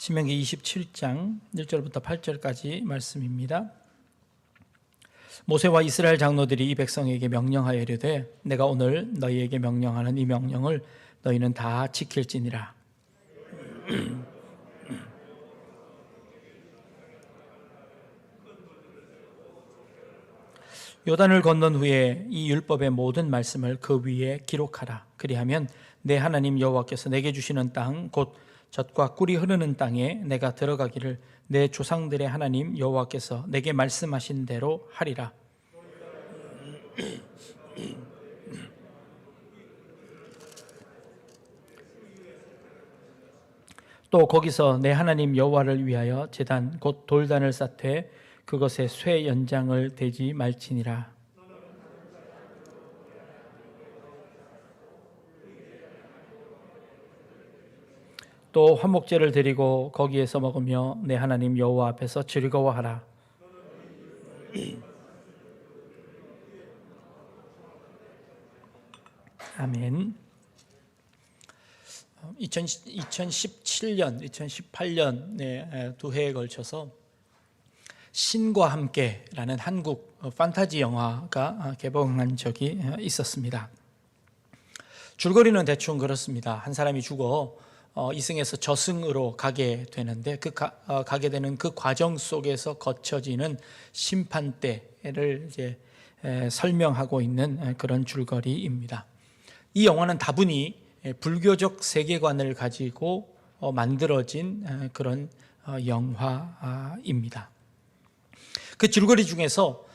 신명기 27장 1절부터 8절까지 말씀입니다. 모세와 이스라엘 장로들이 이 백성에게 명령하여 이르되 내가 오늘 너희에게 명령하는 이 명령을 너희는 다 지킬지니라. 요단을 건넌 후에 이 율법의 모든 말씀을 그 위에 기록하라. 그리하면 내 하나님 여호와께서 내게 주시는 땅 곧 젖과 꿀이 흐르는 땅에 내가 들어가기를 내 조상들의 하나님 여호와께서 내게 말씀하신 대로 하리라. 또 거기서 내 하나님 여호와를 위하여 제단 곧 돌단을 쌓되 그것에 쇠 연장을 대지 말지니라. 또 화목제를 드리고 거기에서 먹으며 내 하나님 여호와 앞에서 즐거워하라. 2017년, 2018년에 두 해에 걸쳐서 신과 함께라는 한국 판타지 영화가 개봉한 적이 있었습니다. 줄거리는 대충 그렇습니다. 한 사람이 죽어 이승에서 저승으로 가게 되는데 가게 되는 그 과정 속에서 거쳐지는 심판 때를 이제 설명하고 있는 그런 줄거리입니다. 이 영화는 다분히 불교적 세계관을 가지고 만들어진 그런 영화입니다. 그 줄거리 중에서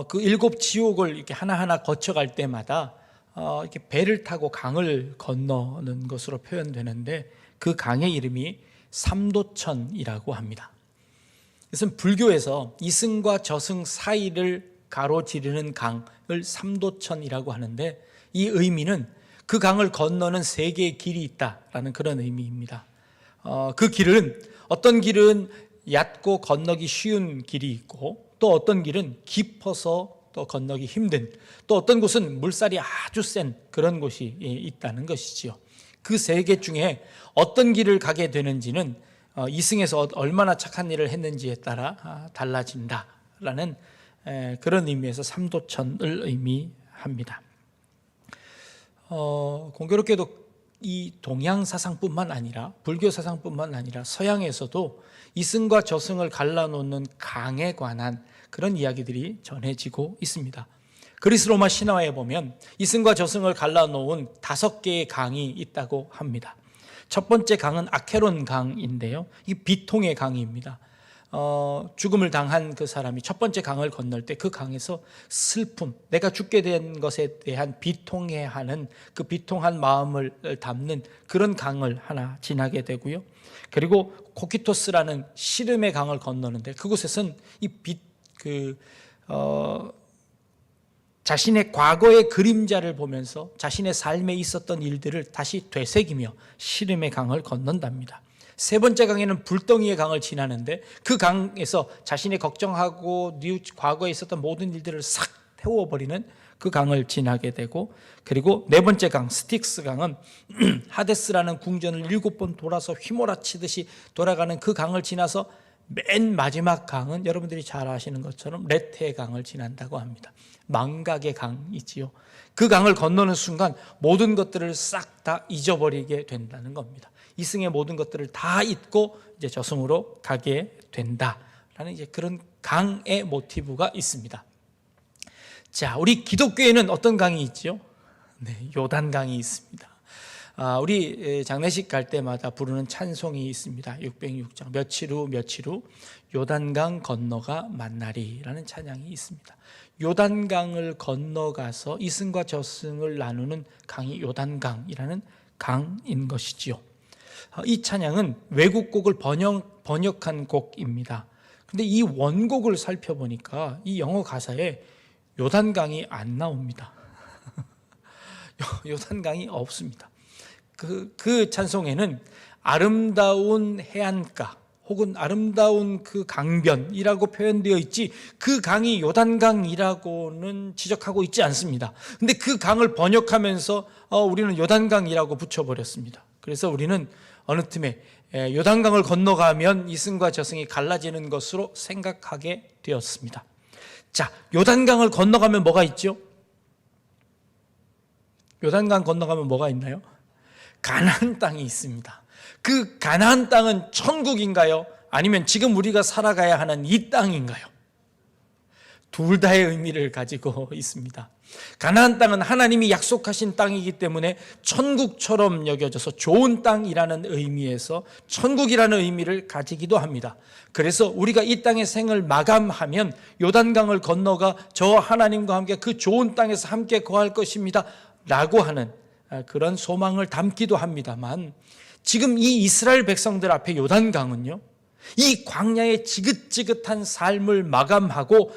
그 7 지옥을 이렇게 하나하나 거쳐갈 때마다 이렇게 배를 타고 강을 건너는 것으로 표현되는데 그 강의 이름이 삼도천이라고 합니다. 이것은 불교에서 이승과 저승 사이를 가로지르는 강을 삼도천이라고 하는데 이 의미는 그 강을 건너는 세 개의 길이 있다라는 그런 의미입니다. 그 길은 어떤 길은 얕고 건너기 쉬운 길이 있고 또 어떤 길은 깊어서 또 건너기 힘든, 또 어떤 곳은 물살이 아주 센 그런 곳이 있다는 것이지요. 그 세 개 중에 어떤 길을 가게 되는지는 이승에서 얼마나 착한 일을 했는지에 따라 달라진다라는 그런 의미에서 삼도천을 의미합니다. 공교롭게도 이 동양 사상뿐만 아니라 불교 사상뿐만 아니라 서양에서도 이승과 저승을 갈라놓는 강에 관한 그런 이야기들이 전해지고 있습니다. 그리스 로마 신화에 보면 이승과 저승을 갈라놓은 5개의 강이 있다고 합니다. 첫 번째 강은 아케론 강인데요. 이 비통의 강입니다. 죽음을 당한 그 사람이 첫 번째 강을 건널 때 그 강에서 슬픔, 내가 죽게 된 것에 대한 비통해하는 그 비통한 마음을 담는 그런 강을 하나 지나게 되고요. 그리고 코키토스라는 시름의 강을 건너는데 그곳에서는 자신의 과거의 그림자를 보면서 자신의 삶에 있었던 일들을 다시 되새기며 시름의 강을 건넌답니다. 세 번째 강에는 불덩이의 강을 지나는데 그 강에서 자신의 걱정하고 과거에 있었던 모든 일들을 싹 태워버리는 그 강을 지나게 되고, 그리고 네 번째 강 스틱스 강은 하데스라는 궁전을 7번 돌아서 휘몰아치듯이 돌아가는 그 강을 지나서 맨 마지막 강은 여러분들이 잘 아시는 것처럼 레테의 강을 지난다고 합니다. 망각의 강이지요. 그 강을 건너는 순간 모든 것들을 싹 다 잊어버리게 된다는 겁니다. 이승의 모든 것들을 다 잊고 이제 저승으로 가게 된다라는 이제 그런 강의 모티브가 있습니다. 자, 우리 기독교에는 어떤 강이 있죠? 네, 요단강이 있습니다. 우리 장례식 갈 때마다 부르는 찬송이 있습니다. 606장 며칠 후 요단강 건너가 만나리라는 찬양이 있습니다. 요단강을 건너가서 이승과 저승을 나누는 강이 요단강이라는 강인 것이지요. 이 찬양은 외국곡을 번역한 곡입니다. 그런데 이 원곡을 살펴보니까 이 영어 가사에 요단강이 안 나옵니다. 요단강이 없습니다. 그 찬송에는 아름다운 해안가 혹은 아름다운 그 강변이라고 표현되어 있지 그 강이 요단강이라고는 지적하고 있지 않습니다. 근데 그 강을 번역하면서 우리는 요단강이라고 붙여버렸습니다. 그래서 우리는 어느 틈에 요단강을 건너가면 이승과 저승이 갈라지는 것으로 생각하게 되었습니다. 자, 요단강을 건너가면 뭐가 있죠? 요단강 건너가면 뭐가 있나요? 가나안 땅이 있습니다. 그 가나안 땅은 천국인가요? 아니면 지금 우리가 살아가야 하는 이 땅인가요? 둘 다의 의미를 가지고 있습니다. 가나안 땅은 하나님이 약속하신 땅이기 때문에 천국처럼 여겨져서 좋은 땅이라는 의미에서 천국이라는 의미를 가지기도 합니다. 그래서 우리가 이 땅의 생을 마감하면 요단강을 건너가 저 하나님과 함께 그 좋은 땅에서 함께 거할 것입니다 라고 하는 그런 소망을 담기도 합니다만, 지금 이 이스라엘 백성들 앞에 요단강은요, 이 광야의 지긋지긋한 삶을 마감하고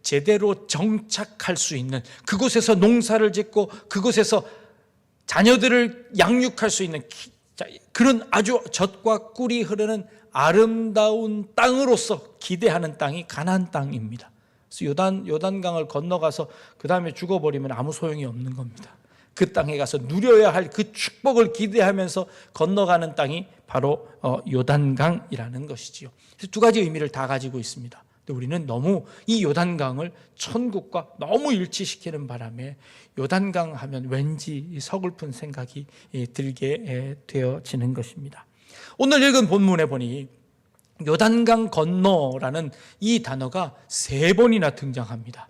제대로 정착할 수 있는, 그곳에서 농사를 짓고 그곳에서 자녀들을 양육할 수 있는 그런 아주 젖과 꿀이 흐르는 아름다운 땅으로서 기대하는 땅이 가나안 땅입니다. 그래서 요단강을 건너가서 그 다음에 죽어버리면 아무 소용이 없는 겁니다. 그 땅에 가서 누려야 할 그 축복을 기대하면서 건너가는 땅이 바로 요단강이라는 것이지요. 그래서 두 가지 의미를 다 가지고 있습니다. 근데 우리는 너무 이 요단강을 천국과 너무 일치시키는 바람에 요단강 하면 왠지 서글픈 생각이 들게 되어지는 것입니다. 오늘 읽은 본문에 보니 요단강 건너라는 이 단어가 3번이나 등장합니다.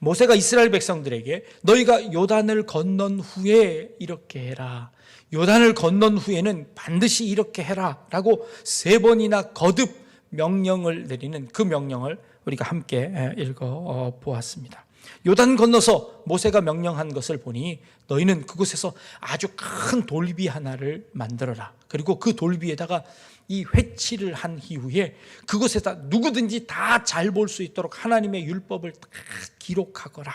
모세가 이스라엘 백성들에게 너희가 요단을 건넌 후에 이렇게 해라, 요단을 건넌 후에는 반드시 이렇게 해라 라고 3번이나 거듭 명령을 내리는 그 명령을 우리가 함께 읽어보았습니다. 요단 건너서 모세가 명령한 것을 보니 너희는 그곳에서 아주 큰 돌비 하나를 만들어라. 그리고 그 돌비에다가 이 회치를 한 이후에 그곳에다 누구든지 다 잘 볼 수 있도록 하나님의 율법을 다 기록하거라.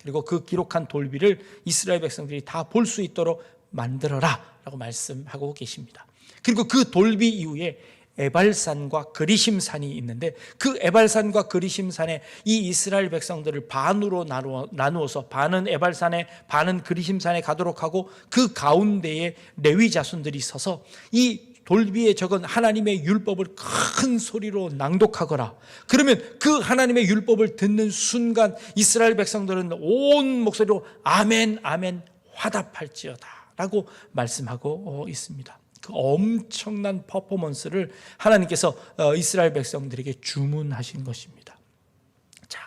그리고 그 기록한 돌비를 이스라엘 백성들이 다 볼 수 있도록 만들어라 라고 말씀하고 계십니다. 그리고 그 돌비 이후에 에발산과 그리심산이 있는데, 그 에발산과 그리심산에 이 이스라엘 백성들을 반으로 나누어서 반은 에발산에 반은 그리심산에 가도록 하고, 그 가운데에 레위 자손들이 서서 이 돌비에 적은 하나님의 율법을 큰 소리로 낭독하거라. 그러면 그 하나님의 율법을 듣는 순간 이스라엘 백성들은 온 목소리로 아멘 아멘 화답할지어다 라고 말씀하고 있습니다. 그 엄청난 퍼포먼스를 하나님께서 이스라엘 백성들에게 주문하신 것입니다. 자,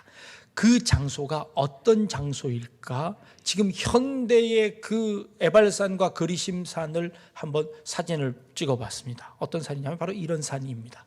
그 장소가 어떤 장소일까? 지금 현대의 그 에발산과 그리심산을 한번 사진을 찍어봤습니다. 어떤 산이냐면 바로 이런 산입니다.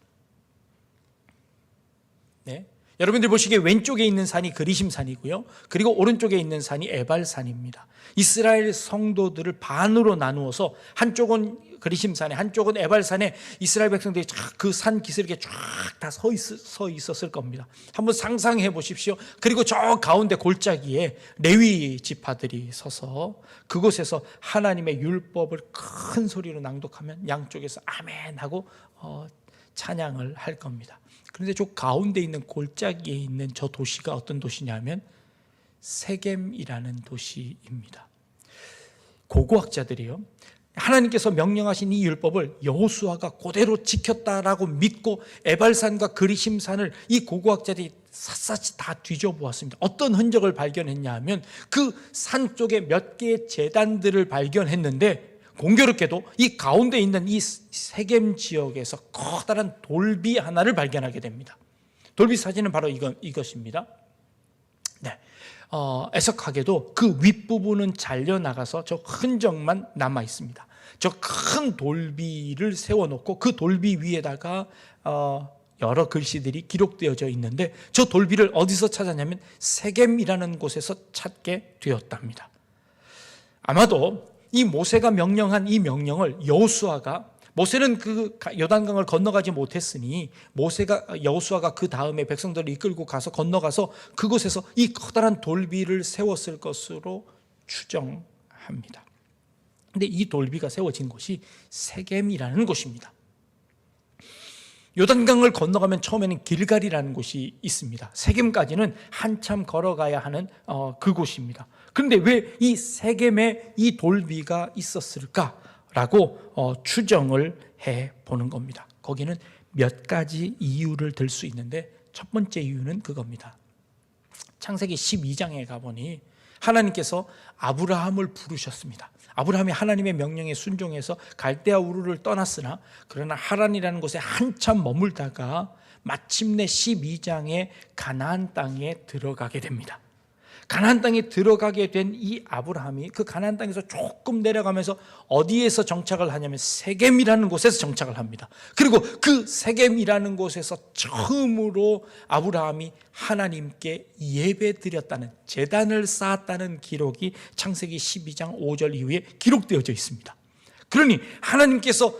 네. 여러분들 보시기에 왼쪽에 있는 산이 그리심산이고요. 그리고 오른쪽에 있는 산이 에발산입니다. 이스라엘 성도들을 반으로 나누어서 한쪽은 그리심산에 한쪽은 에발산에 이스라엘 백성들이 그 산 기슭에 쫙 다 서 있었을 겁니다. 한번 상상해 보십시오. 그리고 저 가운데 골짜기에 레위 지파들이 서서 그곳에서 하나님의 율법을 큰 소리로 낭독하면 양쪽에서 아멘 하고 찬양을 할 겁니다. 그런데 저 가운데 있는 골짜기에 있는 저 도시가 어떤 도시냐면 세겜이라는 도시입니다. 고고학자들이요, 하나님께서 명령하신 이 율법을 여호수아가 그대로 지켰다라고 믿고 에발산과 그리심산을 이 고고학자들이 샅샅이 다 뒤져보았습니다. 어떤 흔적을 발견했냐 하면 그 산 쪽에 몇 개의 제단들을 발견했는데, 공교롭게도 이 가운데 있는 이 세겜 지역에서 커다란 돌비 하나를 발견하게 됩니다. 돌비 사진은 바로 이것입니다. 네. 애석하게도 그 윗부분은 잘려나가서 저 흔적만 남아 있습니다. 저 큰 돌비를 세워놓고 그 돌비 위에다가 여러 글씨들이 기록되어져 있는데, 저 돌비를 어디서 찾았냐면 세겜이라는 곳에서 찾게 되었답니다. 아마도 이 모세가 명령한 이 명령을 여호수아가, 모세는 그 요단강을 건너가지 못했으니 여호수아가 그 다음에 백성들을 이끌고 가서 건너가서 그곳에서 이 커다란 돌비를 세웠을 것으로 추정합니다. 근데 이 돌비가 세워진 곳이 세겜이라는 곳입니다. 요단강을 건너가면 처음에는 길갈이라는 곳이 있습니다. 세겜까지는 한참 걸어가야 하는 그곳입니다. 그런데 왜 이 세겜에 이 돌비가 있었을까? 추정을 해보는 겁니다. 거기는 몇 가지 이유를 들 수 있는데 첫 번째 이유는 그겁니다. 창세기 12장에 가보니 하나님께서 아브라함을 부르셨습니다. 아브라함이 하나님의 명령에 순종해서 갈대아 우르를 떠났으나 그러나 하란이라는 곳에 한참 머물다가 마침내 12장에 가나안 땅에 들어가게 됩니다. 가나안 땅에 들어가게 된 이 아브라함이 그 가나안 땅에서 조금 내려가면서 어디에서 정착을 하냐면 세겜이라는 곳에서 정착을 합니다. 그리고 그 세겜이라는 곳에서 처음으로 아브라함이 하나님께 예배드렸다는, 제단을 쌓았다는 기록이 창세기 12장 5절 이후에 기록되어져 있습니다. 그러니 하나님께서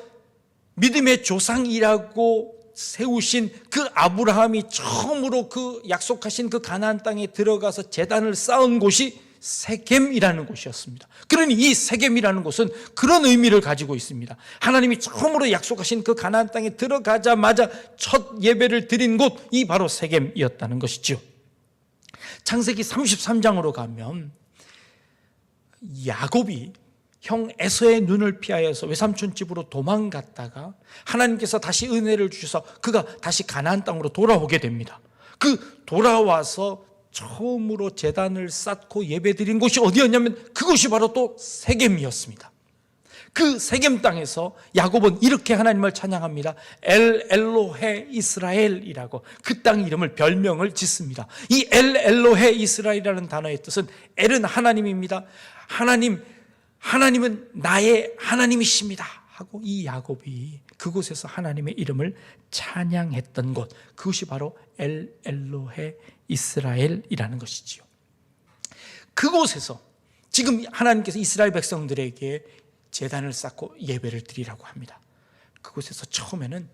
믿음의 조상이라고 세우신 그 아브라함이 처음으로 그 약속하신 그 가나안 땅에 들어가서 제단을 쌓은 곳이 세겜이라는 곳이었습니다. 그러니 이 세겜이라는 곳은 그런 의미를 가지고 있습니다. 하나님이 처음으로 약속하신 그 가나안 땅에 들어가자마자 첫 예배를 드린 곳이 바로 세겜이었다는 것이죠. 창세기 33장으로 가면 야곱이 형 에서의 눈을 피하여서 외삼촌 집으로 도망갔다가 하나님께서 다시 은혜를 주셔서 그가 다시 가나안 땅으로 돌아오게 됩니다. 그 돌아와서 처음으로 제단을 쌓고 예배드린 곳이 어디였냐면 그곳이 바로 또 세겜이었습니다. 그 세겜 땅에서 야곱은 이렇게 하나님을 찬양합니다. 엘 엘로헤 이스라엘이라고 그 땅 이름을 별명을 짓습니다. 이 엘 엘로헤 이스라엘이라는 단어의 뜻은 엘은 하나님입니다. 하나님은 나의 하나님이십니다 하고 이 야곱이 그곳에서 하나님의 이름을 찬양했던 곳, 그것이 바로 엘 엘로헤 이스라엘이라는 것이지요. 그곳에서 지금 하나님께서 이스라엘 백성들에게 제단을 쌓고 예배를 드리라고 합니다. 그곳에서 처음에는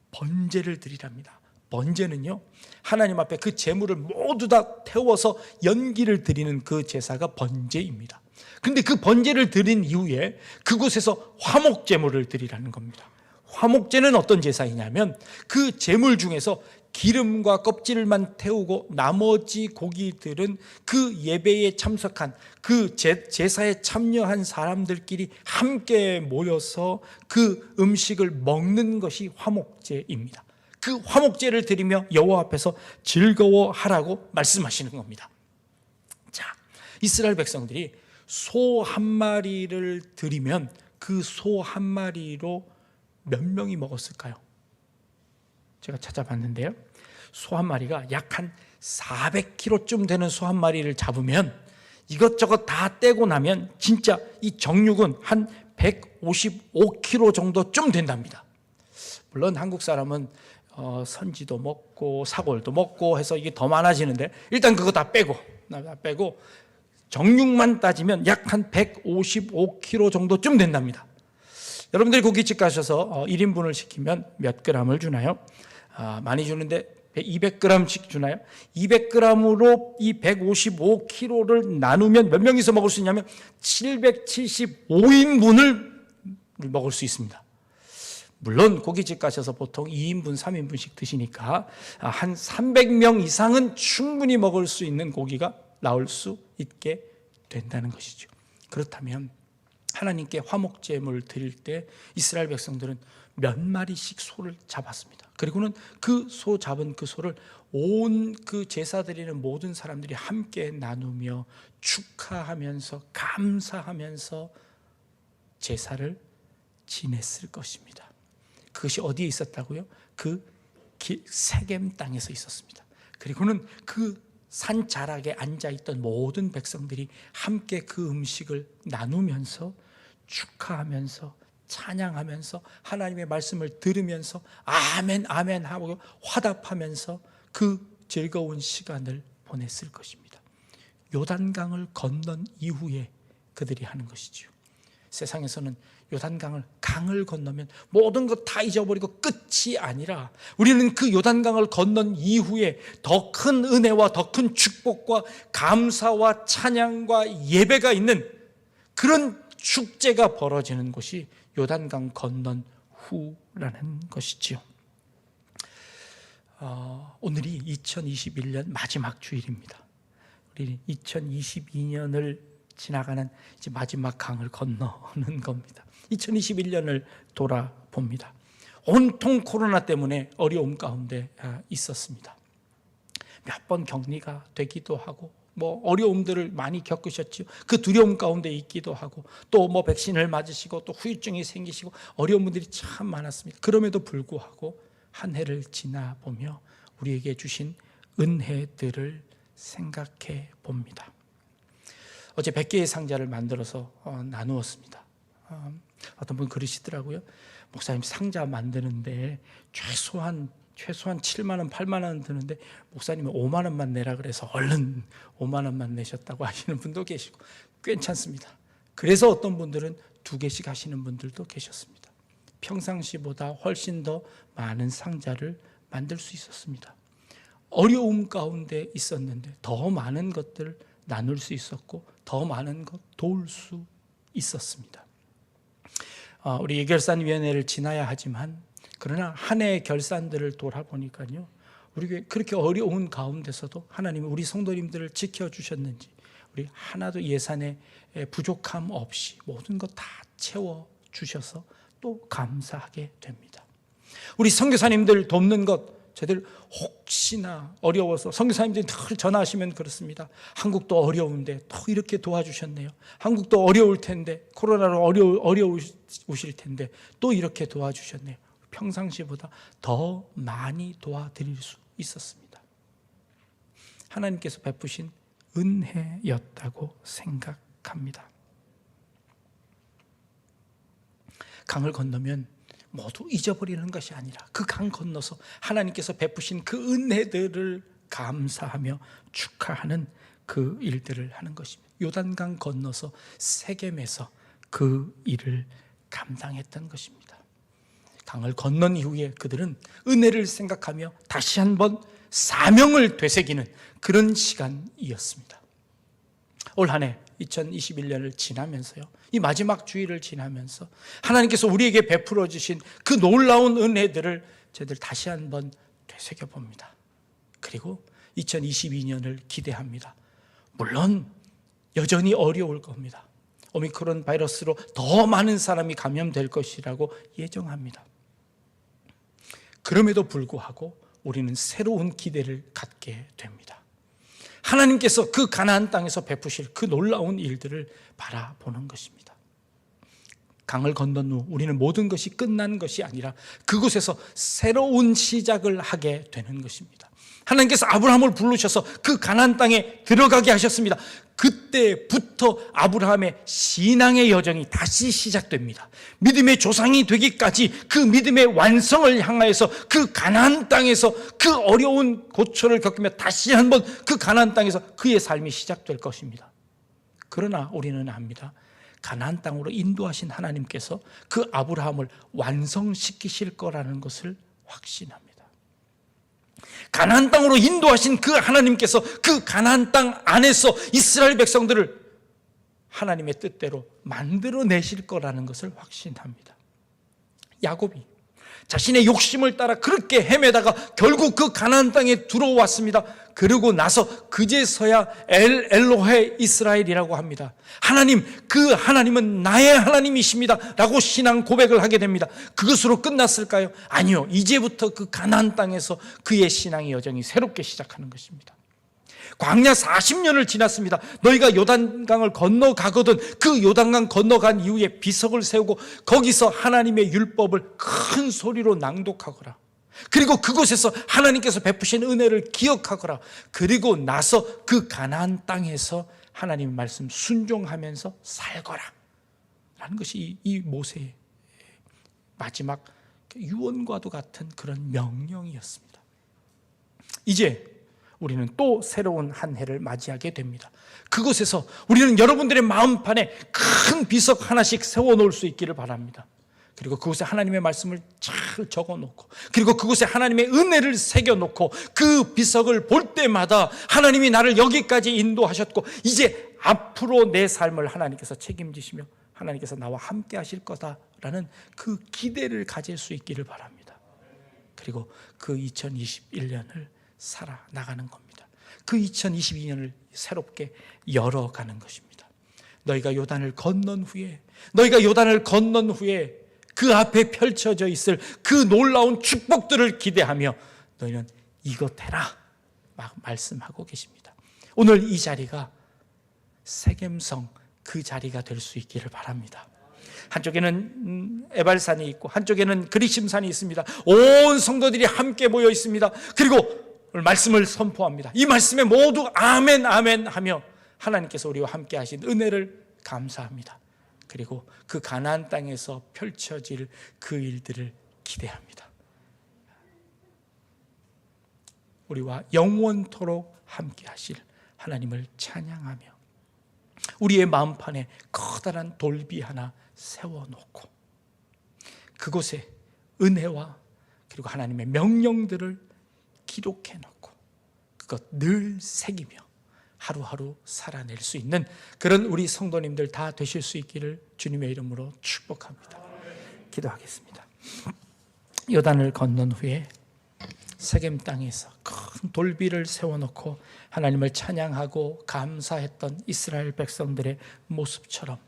번제를 드리랍니다. 번제는요, 하나님 앞에 그 제물을 모두 다 태워서 연기를 드리는 그 제사가 번제입니다. 그런데 그 번제를 드린 이후에 그곳에서 화목제물을 드리라는 겁니다. 화목제는 어떤 제사이냐면 그 제물 중에서 기름과 껍질만 태우고 나머지 고기들은 그 예배에 참석한 그 제사에 참여한 사람들끼리 함께 모여서 그 음식을 먹는 것이 화목제입니다. 그 화목제를 드리며 여호와 앞에서 즐거워하라고 말씀하시는 겁니다. 자, 이스라엘 백성들이 소 한 마리를 드리면 그 소 한 마리로 몇 명이 먹었을까요? 제가 찾아봤는데요, 소 한 마리가 약 한 400kg쯤 되는 소 한 마리를 잡으면 이것저것 다 떼고 나면 진짜 이 정육은 한 155kg 정도쯤 된답니다. 물론 한국 사람은 선지도 먹고 사골도 먹고 해서 이게 더 많아지는데 일단 그거 다 빼고 정육만 따지면 약 한 155kg 정도쯤 된답니다. 여러분들이 고깃집 가셔서 1인분을 시키면 몇 g을 주나요? 많이 주는데 200g씩 주나요? 200g으로 이 155kg를 나누면 몇 명이서 먹을 수 있냐면 775인분을 먹을 수 있습니다. 물론 고깃집 가셔서 보통 2인분, 3인분씩 드시니까 한 300명 이상은 충분히 먹을 수 있는 고기가 나올 수 있게 된다는 것이죠. 그렇다면 하나님께 화목제물을 드릴 때 이스라엘 백성들은 몇 마리씩 소를 잡았습니다. 그리고는 그 소 잡은 그 소를 온 그 제사 드리는 모든 사람들이 함께 나누며 축하하면서 감사하면서 제사를 지냈을 것입니다. 그것이 어디에 있었다고요? 그 세겜 땅에서 있었습니다. 그리고는 그 산 자락에 앉아있던 모든 백성들이 함께 그 음식을 나누면서 축하하면서 찬양하면서 하나님의 말씀을 들으면서 아멘 아멘 하고 화답하면서 그 즐거운 시간을 보냈을 것입니다. 요단강을 건넌 이후에 그들이 하는 것이죠. 세상에서는 강을 건너면 모든 것 다 잊어버리고 끝이 아니라 우리는 그 요단강을 건넌 이후에 더 큰 은혜와 더 큰 축복과 감사와 찬양과 예배가 있는 그런 축제가 벌어지는 곳이 요단강 건넌 후라는 것이지요. 오늘이 2021년 마지막 주일입니다. 우리 2022년을 지나가는 이제 마지막 강을 건너는 겁니다. 2021년을 돌아봅니다. 온통 코로나 때문에 어려움 가운데 있었습니다. 몇 번 격리가 되기도 하고 어려움들을 많이 겪으셨죠. 그 두려움 가운데 있기도 하고 또 백신을 맞으시고 또 후유증이 생기시고 어려운 분들이 참 많았습니다. 그럼에도 불구하고 한 해를 지나보며 우리에게 주신 은혜들을 생각해 봅니다. 어제 100개의 상자를 만들어서 나누었습니다. 어떤 분 그러시더라고요. 목사님, 상자 만드는데 최소한 7만 원, 8만 원 드는데 목사님은 5만 원만 내라 그래서 얼른 5만 원만 내셨다고 하시는 분도 계시고 괜찮습니다. 그래서 어떤 분들은 2개씩 하시는 분들도 계셨습니다. 평상시보다 훨씬 더 많은 상자를 만들 수 있었습니다. 어려움 가운데 있었는데 더 많은 것들을 나눌 수 있었고 더 많은 것 도울 수 있었습니다. 우리 예결산위원회를 지나야 하지만 그러나 한 해의 결산들을 돌아보니까요, 우리 그렇게 어려운 가운데서도 하나님이 우리 성도님들을 지켜주셨는지 우리 하나도 예산에 부족함 없이 모든 것 다 채워주셔서 또 감사하게 됩니다. 우리 선교사님들 돕는 것 저희들 혹시나 어려워서 선교사님들이 늘 전화하시면 그렇습니다. 한국도 어려운데 또 이렇게 도와주셨네요. 한국도 어려울 텐데 코로나로 어려우실 텐데 또 이렇게 도와주셨네요. 평상시보다 더 많이 도와드릴 수 있었습니다. 하나님께서 베푸신 은혜였다고 생각합니다. 강을 건너면 모두 잊어버리는 것이 아니라 그 강 건너서 하나님께서 베푸신 그 은혜들을 감사하며 축하하는 그 일들을 하는 것입니다. 요단강 건너서 세겜에서 그 일을 감당했던 것입니다. 강을 건넌 이후에 그들은 은혜를 생각하며 다시 한번 사명을 되새기는 그런 시간이었습니다. 올 한 해 2021년을 지나면서요, 이 마지막 주일을 지나면서 하나님께서 우리에게 베풀어 주신 그 놀라운 은혜들을 저희들 다시 한번 되새겨 봅니다. 그리고 2022년을 기대합니다. 물론 여전히 어려울 겁니다. 오미크론 바이러스로 더 많은 사람이 감염될 것이라고 예정합니다. 그럼에도 불구하고 우리는 새로운 기대를 갖게 됩니다. 하나님께서 그 가나안 땅에서 베푸실 그 놀라운 일들을 바라보는 것입니다. 강을 건넌 후 우리는 모든 것이 끝난 것이 아니라 그곳에서 새로운 시작을 하게 되는 것입니다. 하나님께서 아브라함을 부르셔서 그 가나안 땅에 들어가게 하셨습니다. 그때부터 아브라함의 신앙의 여정이 다시 시작됩니다. 믿음의 조상이 되기까지 그 믿음의 완성을 향하여서 그 가나안 땅에서 그 어려운 고초를 겪으며 다시 한번 그 가나안 땅에서 그의 삶이 시작될 것입니다. 그러나 우리는 압니다. 가나안 땅으로 인도하신 하나님께서 그 아브라함을 완성시키실 거라는 것을 확신합니다. 가나안 땅으로 인도하신 그 하나님께서 그 가나안 땅 안에서 이스라엘 백성들을 하나님의 뜻대로 만들어내실 거라는 것을 확신합니다. 야곱이 자신의 욕심을 따라 그렇게 헤매다가 결국 그 가나안 땅에 들어왔습니다. 그러고 나서 그제서야 엘로헤 이스라엘이라고 합니다. 하나님, 그 하나님은 나의 하나님이십니다 라고 신앙 고백을 하게 됩니다. 그것으로 끝났을까요? 아니요. 이제부터 그 가나안 땅에서 그의 신앙의 여정이 새롭게 시작하는 것입니다. 광야 40년을 지났습니다. 너희가 요단강을 건너가거든 그 요단강 건너간 이후에 비석을 세우고 거기서 하나님의 율법을 큰 소리로 낭독하거라. 그리고 그곳에서 하나님께서 베푸신 은혜를 기억하거라. 그리고 나서 그 가나안 땅에서 하나님의 말씀 순종하면서 살거라 라는 것이 이 모세의 마지막 유언과도 같은 그런 명령이었습니다. 이제 우리는 또 새로운 한 해를 맞이하게 됩니다. 그곳에서 우리는 여러분들의 마음판에 큰 비석 하나씩 세워놓을 수 있기를 바랍니다. 그리고 그곳에 하나님의 말씀을 잘 적어놓고 그리고 그곳에 하나님의 은혜를 새겨놓고 그 비석을 볼 때마다 하나님이 나를 여기까지 인도하셨고 이제 앞으로 내 삶을 하나님께서 책임지시며 하나님께서 나와 함께 하실 거다라는 그 기대를 가질 수 있기를 바랍니다. 그리고 그 2021년을 살아나가는 겁니다. 그 2022년을 새롭게 열어가는 것입니다. 너희가 요단을 건넌 후에 그 앞에 펼쳐져 있을 그 놀라운 축복들을 기대하며 너희는 이것 해라 막 말씀하고 계십니다. 오늘 이 자리가 세겜성 그 자리가 될 수 있기를 바랍니다. 한쪽에는 에발산이 있고 한쪽에는 그리심산이 있습니다. 온 성도들이 함께 모여 있습니다. 그리고 말씀을 선포합니다. 이 말씀에 모두 아멘 아멘 하며 하나님께서 우리와 함께 하신 은혜를 감사합니다. 그리고 그 가나안 땅에서 펼쳐질 그 일들을 기대합니다. 우리와 영원토록 함께 하실 하나님을 찬양하며 우리의 마음판에 커다란 돌비 하나 세워놓고 그곳에 은혜와 그리고 하나님의 명령들을 기록해놓고 그것 늘 새기며 하루하루 살아낼 수 있는 그런 우리 성도님들 다 되실 수 있기를 주님의 이름으로 축복합니다. 기도하겠습니다. 요단을 건넌 후에 세겜 땅에서 큰 돌비를 세워놓고 하나님을 찬양하고 감사했던 이스라엘 백성들의 모습처럼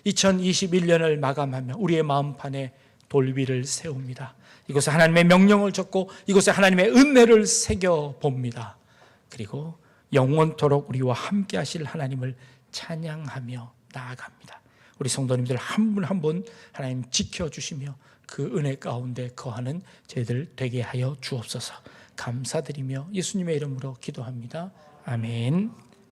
2021년을 마감하며 우리의 마음판에 돌비를 세웁니다. 이곳에 하나님의 명령을 적고 이곳에 하나님의 은혜를 새겨봅니다. 그리고 영원토록 우리와 함께 하실 하나님을 찬양하며 나아갑니다. 우리 성도님들 한 분 한 분 하나님 지켜주시며 그 은혜 가운데 거하는 저희들 되게 하여 주옵소서. 감사드리며 예수님의 이름으로 기도합니다. 아멘.